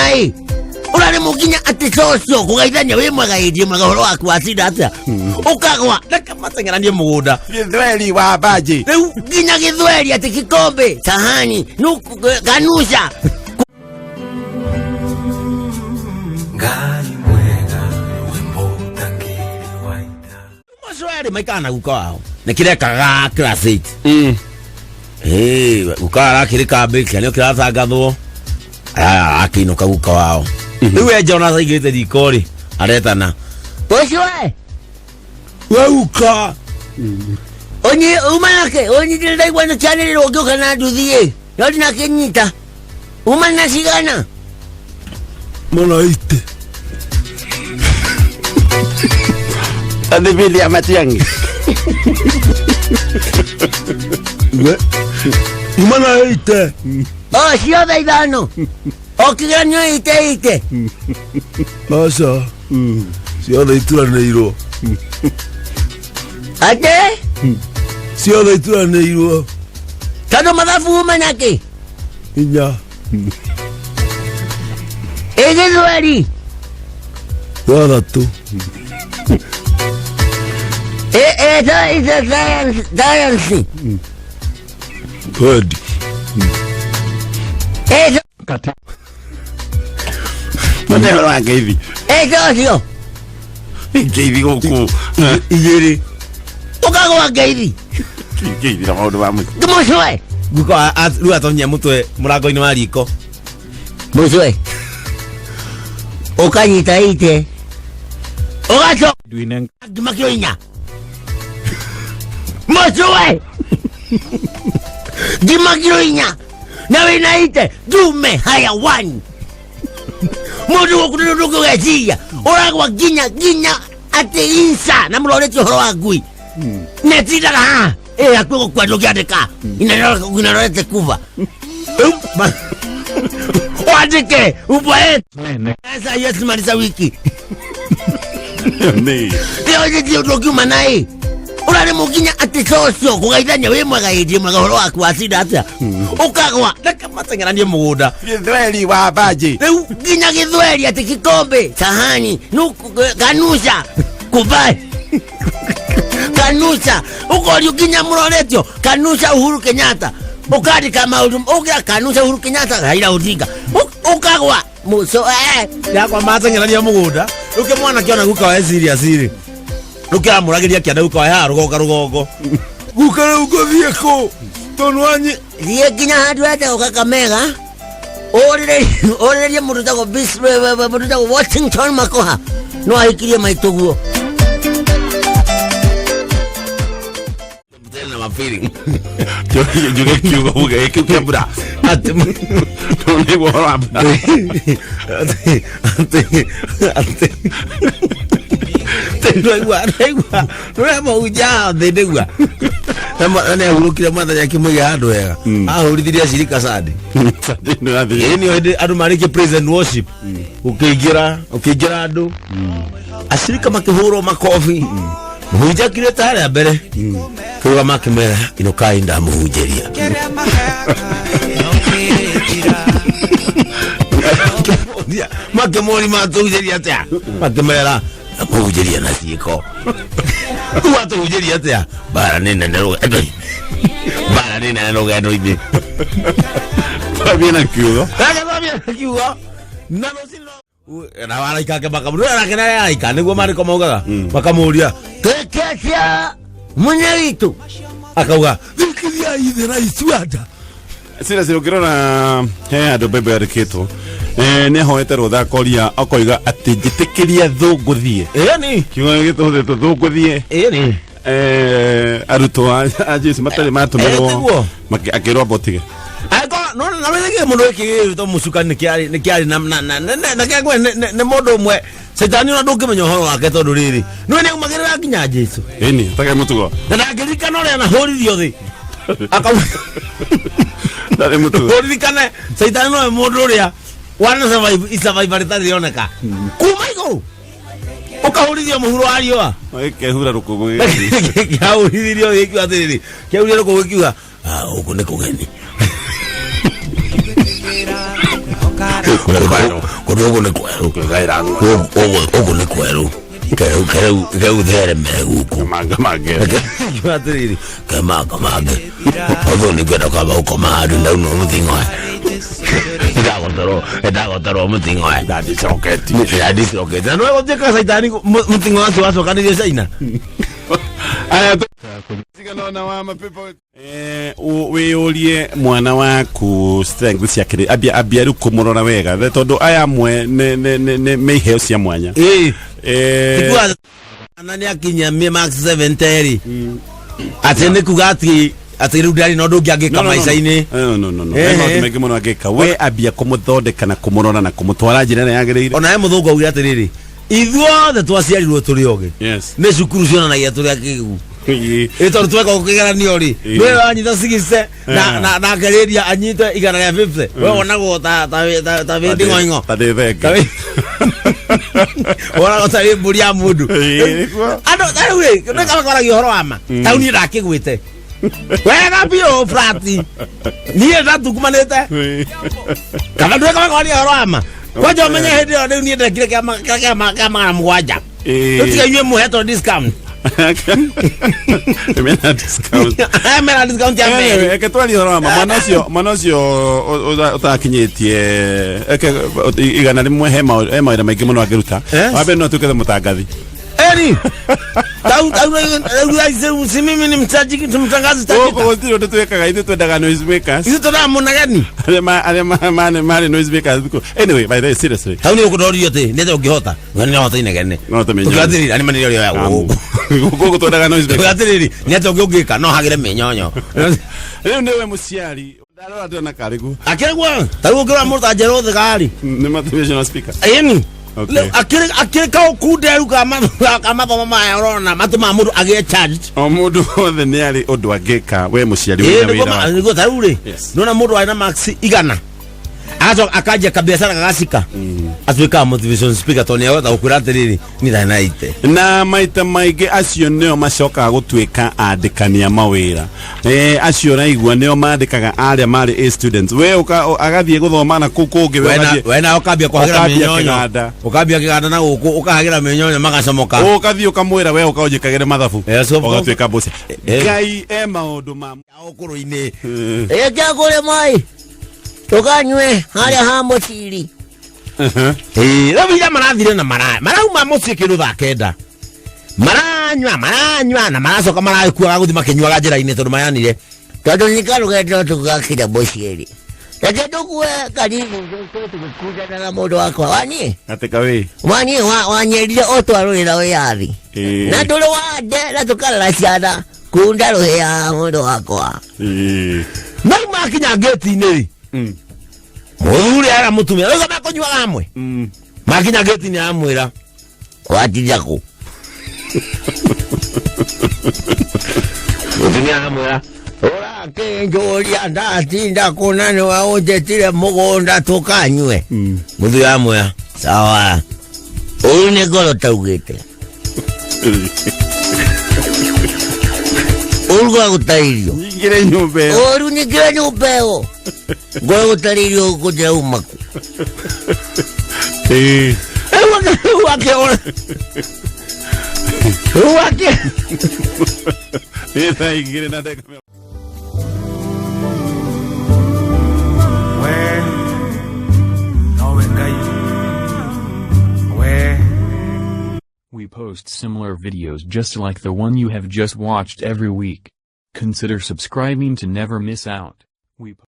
nae. Urare mukinya ati socio kugaithania wi mwega indi mwega horo waku wacinda atia. Ukagwa ndakamateng'erania mugunda. Githweri wa Banji. Riu nginya githweri ati kikombe sahani nuku kanusha. Ngai mwega wimbo tangiri waita. Mwaswari maikana guka wao. Nikirekaga class 8. Guka rakirika beki nio kiratangathwo. Akinuka guka wao. Riu Jonathan igite dikori aretana. Poshwe. Wauka. Onye umanake onye ndai wana channel rogyo kana duthie. Yodi na kenyita. Umana sigana. Malaite. Ande bili amatiangi. Malaite. Oh, sio daidano. Okiganyo ite. Asa. Sio daituraneiro. Ate? Sio daituraneiro. Kado mathafu umanake. Inya. Egethweri. Gatatu. That is a science. Good. Kata. Matero wake hivi. Sio. Hivi huku. Igiri. Ukagwa geithi. Hivi na maundu wa mtu. Muswe. Guka riu atonya mutwe murango-ini wa riko. Muswe. Ukanyita ite. Ugacho. Duine. Gimakio inya. Muswe. Gimakio inya. Na wina ite. Dume hayawani. Mundu wokununuka geciria. Uragwa ginya ati insa na murorete horo wagui. Netida ha. Akwe kwa ndokiandika. Inarorete kuva. Wandike ubwae. Sasa Yesu maliza wiki. Ni. Leo ndio ndokiuma naye. Urare mukinya ati socio kugaithania wi mwega indi mwega horo waku wacinda atia. Ukagwa ndakamateng'erania mugunda. Githweri wa Banji. Riu nginya githweri ati kikombe sahani nuku kanusha kubai. Kanusha ukori ukinya muroretio kanusha Uhuru Kenyatta ukari kama ugira kanusha Uhuru Kenyatta Raila Odinga ukagwa muso Yakwa mateng'erania mugunda. Ruke mwana kiona guka wa serious iri. Ruke amuragiria kianda guka wa rugongo. Guka uko vieko. Tonwanyi. Rie kinya hadu hata ukakamega. Orere mundu tako biswe mundu tako Washington makoha. No aikirie maituguo. Feeling. Yo kiugo buge kibra. Ate tone wora. Ate. Tegwa. No uja ndegwa. Tama ane urukira mata yake mwe hado ya. Urithiria shirika sadi. Sadi no athi. Ni adu marike praise and worship. Ukigira adu. Ashirika makihuro makofi. Muhunja kire tare abere. Kuwa makimera inokai nda muhunjeria. Makemoni matuhujeria tea. Makimera muhunjeria na siko. Watuhujeria tea. Bara nene neroga. Bara nene neroga noibi. Viene kiugo. Nano sino. Na wala ikake makamuru na ya ika niguo mariko maugaga makamuria Tekesia munyeritu akauga Thikiria ithera isuada. Sira ukirona he andu bebe arikitwo ne hoete rutha koria akoiga ati njitikiria thunguthie ni kiugo gituthe thunguthie ni aruto a Jesu matari matumirwo akirwa botige Ako no na wege mundu iki to musuka ni kiari na kagwe ne modo mwe setani na nduke menyo horo wake tondu riri no ne umagirira kinya Jesu eni taka mutugo na ngirika no na horirio thi aka dale mutugo horikane setani no mundu ria wana survive ritari oneka kuma iguru ukahurithio muhuro ario kehura rukugu kiahurithio giki atiriri kiahurithio rukugu kiuga uko ne kugeni Kudogo ni kwero. Ogo ni kwero. Keu there meguko. Mage. Kiwatiriri. Kemage. Ogo ni kwero kaba ukomadu ndauno muthingo. Ndagotero muthingo. Daddy rocket. No goteka saitani muthingo waso kanire saina. Aya tiganona wa mapepo wiurie mwana waku strength cia kiri abia ru kumurora wega tondu aya mwe ne meheo cia mwanya tikwa anani akinya me max 7 teri atende kugati atiru ndari no ndungi angika maica-ini no mege muno angika we abia kumuthondeka na kumurora na kumutwara njira ĩrĩa yagĩrĩire ona he muthungu augira atiriri ithuothe twaciarirwo turi oge nĩ cukuru cionanagia tũrĩ akĩgu ĩtondũ tweka gũkĩgeranio rĩ we wanyita 60 na ngereria anyite 150 we wonagwo ta vĩndĩ ng'oing'o wonagwo ta vĩ mbũri ya mũndũ andũ tarĩu rĩ nĩkamakwaragia ũhoro wa ma tau niĩ ndakĩgwĩte wega biũ frati niĩ ndatukumanĩte kana ndwĩkamakwaragia ũhoro wa ma kwanja ũmenye hĩndĩ ĩyo rĩu niĩ ndekire kĩa magana mũgwanja ũtigainyue mũhetwo discount Mena discount ya mbere eke twari horo mwana ũcio utakinyitie eke igana rimwe he mawĩra maingĩ mũno angĩruta wambe no atuĩke mũtangathi eri si mimi ni mtangazi tajika ndio tuwekaga hizo tuendaga noise makers hizo tuna munagani ale noise makers anyway by the way seriously tauni ukudori yote ndio ukihota ngani hota inegene no tamenyo tukatiri ani maniro ya gogo tuendaga noise makers tukatiri ndio ukigika no hagire menyonyo leo ndio muciari ndarora tena karigu akirwa taru ukira murta jero thigari ni motivational speaker ayeni akire ka ukuderu kama mama ya rona matuma mundu agie charged mundu othe ni ari undu angika we muciari we wira niguo taruri nona mundu aina max igana azo akaje kabiashara kagasika atuika motivation speaker toni yota ukuratiriri ni danaite na maita maige acio neo macoka gutuika andikania mawira acio raigua neo mandikaga aria mari a students we agathie guthoma na kukungi we na ukambia kuhagira menyonyo ukambia kiganda na guku ukahagira menyonyo magacomoka ukathie ukamwira we ukaujikagire mathabu ugatuika bosi ngai maundu ma ukuru-ini kya kure mai tukanywe haria ha muciri ravira marathire na marauma mucii kindu thaa kenda maranywa na maracoka marakua guthi makinywaga njira-ini tondu mayanire tondu nikarugendo tugakira muciri reke tukue karibu tugikundana na mundu wakwa wani atika we wanyerire otwarurira wiyathi na nduri wande na tukarara ciana kunda ruhia mundu wakwa mau makinya ngĩti-inĩ mũthuri ara mũtumia rĩu makũnyuaga hamwe makinya ngĩti-inĩ aramwĩra watinda kũ mũtumia aramwĩra ũrakĩnjũria ndatinda kũ na nĩwe ũnjĩtire mũgũnda tũkanyue mũthuri aramwĩra sawa ũyũ nĩ ngoro taugĩte Urugwa gutairio nyingire nyumbe oru nyingire nyumbe o ngwa gutairio kujira umaku wake esa ingire na deka We post similar videos just like the one you have just watched every week. Consider subscribing to never miss out.